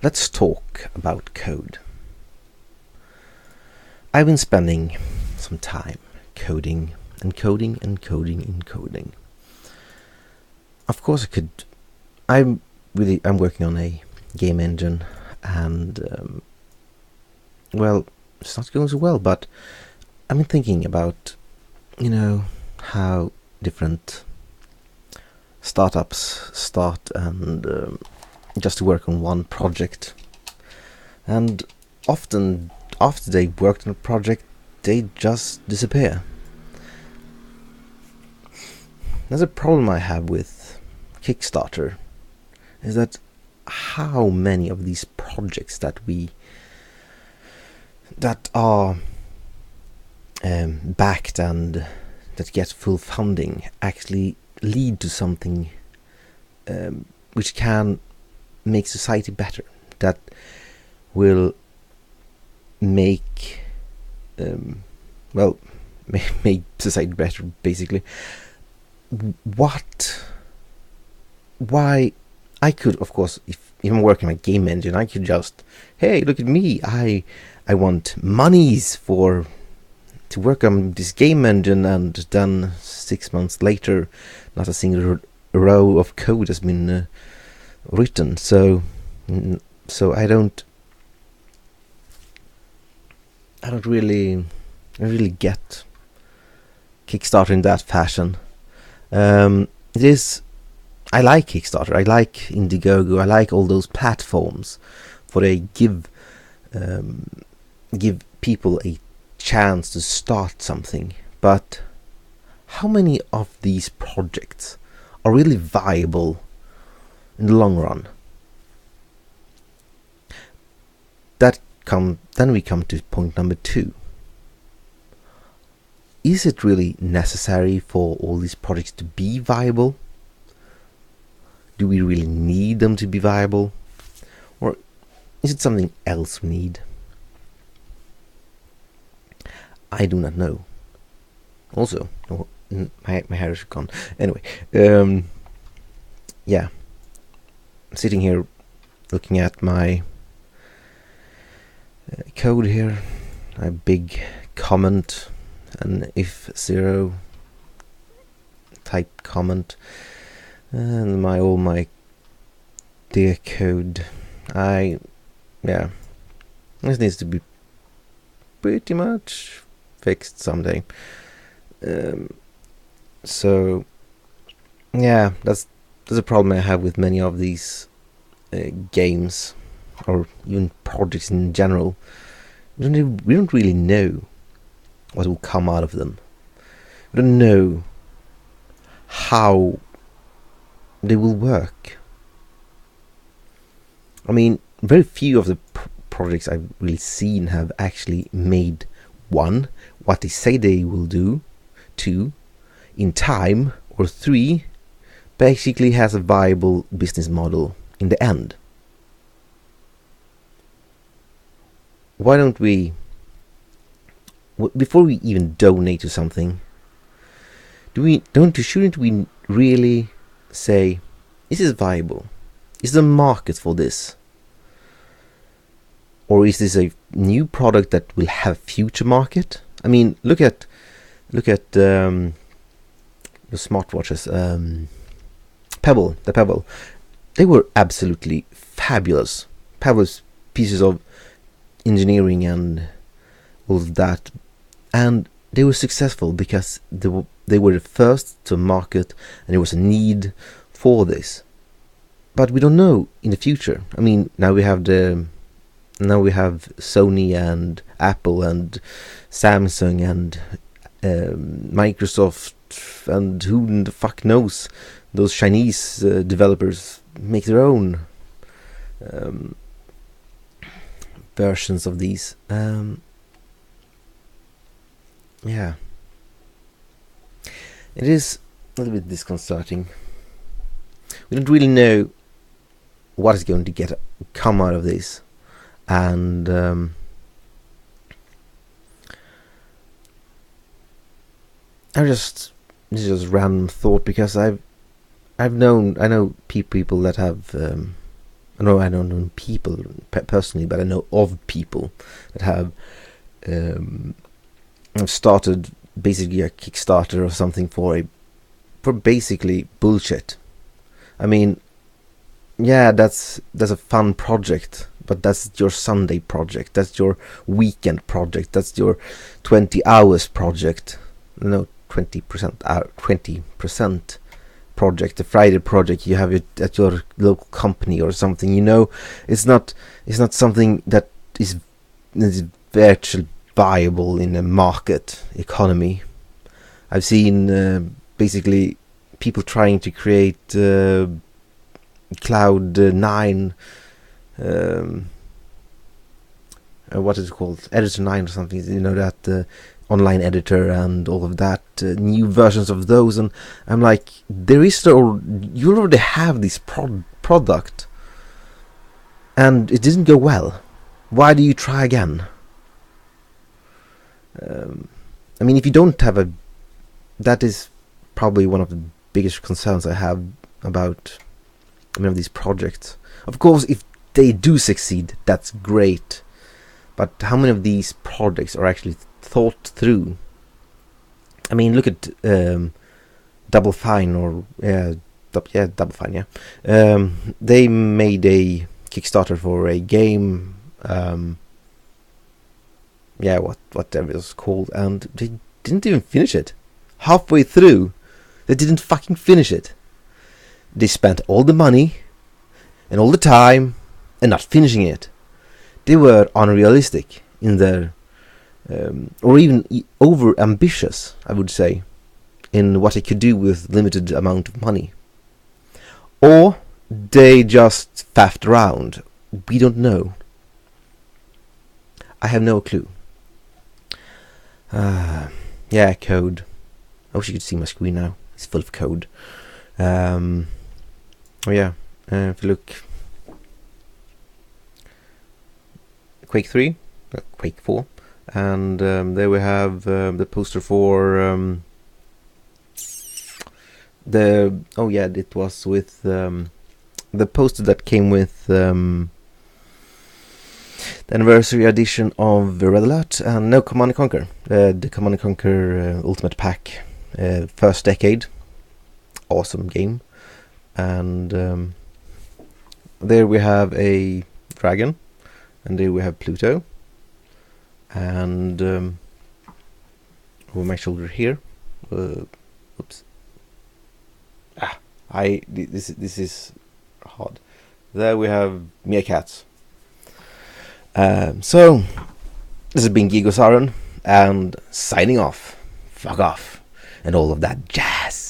Let's talk about code. I've been spending some time coding and coding and coding and coding. Of course, I'm working on a game engine, and well, it's not going so well. But I've been thinking about, how different startups start and just to work on one project, and often after they worked on a project, they just disappear. There's a problem I have with Kickstarter, is that how many of these projects that are backed and that get full funding actually lead to something which can make society better, that will make make society better, basically. Why I could, of course, if I'm working on a game engine, I could just, hey, look at me, I want monies to work on this game engine, and then 6 months later not a single row of code has been written. So I don't really get Kickstarter in that fashion. It is. I like Kickstarter. I like Indiegogo. I like all those platforms, for they give people a chance to start something. But how many of these projects are really viable in the long run? Then we come to point number 2. Is it really necessary for all these projects to be viable? Do we really need them to be viable? Or is it something else we need? I do not know. Also, my hair is gone. Anyway, yeah. I'm sitting here looking at my code here, a big comment, an if zero type comment, and all my dear code. This needs to be pretty much fixed someday. So yeah, that's a problem I have with many of these games, or even projects in general. We don't really know what will come out of them. We don't know how they will work. I mean, very few of the projects I've really seen have actually made, 1, what they say they will do, 2, in time, or 3, basically has a viable business model in the end. Why don't we, before we even donate to something, shouldn't we really say, is this viable? Is there a market for this? Or is this a new product that will have future market? I mean, look at the smartwatches, the Pebble. They were absolutely fabulous pieces of engineering and all of that, and they were successful because they were the first to market, and there was a need for this. But we don't know in the future. I mean, now we have Sony and Apple and Samsung and Microsoft, and who the fuck knows, those Chinese developers make their own versions of these. Yeah, it is a little bit disconcerting. We don't really know what is going to come out of this, and this is just random thought, because I've I know people that have. I don't know people personally, but I know of people that have started basically a Kickstarter or something for basically bullshit. I mean, yeah, that's a fun project, but that's your Sunday project, that's your weekend project, that's your 20 hours project. No, 20% project, the Friday project you have it at your local company or something. It's not something that is virtually viable in a market economy. I've seen basically people trying to create Cloud 9, what is it called, Editor 9 or something, that online editor and all of that, new versions of those, and I'm like, you already have this product and it didn't go well. Why do you try again? I mean, if you don't have that is probably one of the biggest concerns I have about these projects. Of course, if they do succeed, that's great, but how many of these projects are actually thought through? I mean, look at Double Fine, or Double Fine, yeah. They made a Kickstarter for a game, whatever it's called, and they didn't even finish it. Halfway through, they didn't fucking finish it. They spent all the money and all the time and not finishing it. They were unrealistic in their or even over ambitious, I would say, in what they could do with limited amount of money. Or they just faffed around. We don't know. I have no clue. Code. I wish you could see my screen now. It's full of code. If you look, Quake 3, Quake 4, and there we have the poster for it was with the poster that came with the anniversary edition of Red Alert, and no Command & Conquer, the Command & Conquer Ultimate Pack, first decade, awesome game. And there we have a dragon, and there we have Pluto, and over my shoulder here, oops, this is hard. There we have meerkats. So this has been Gigo Saron, and signing off. Fuck off and all of that jazz.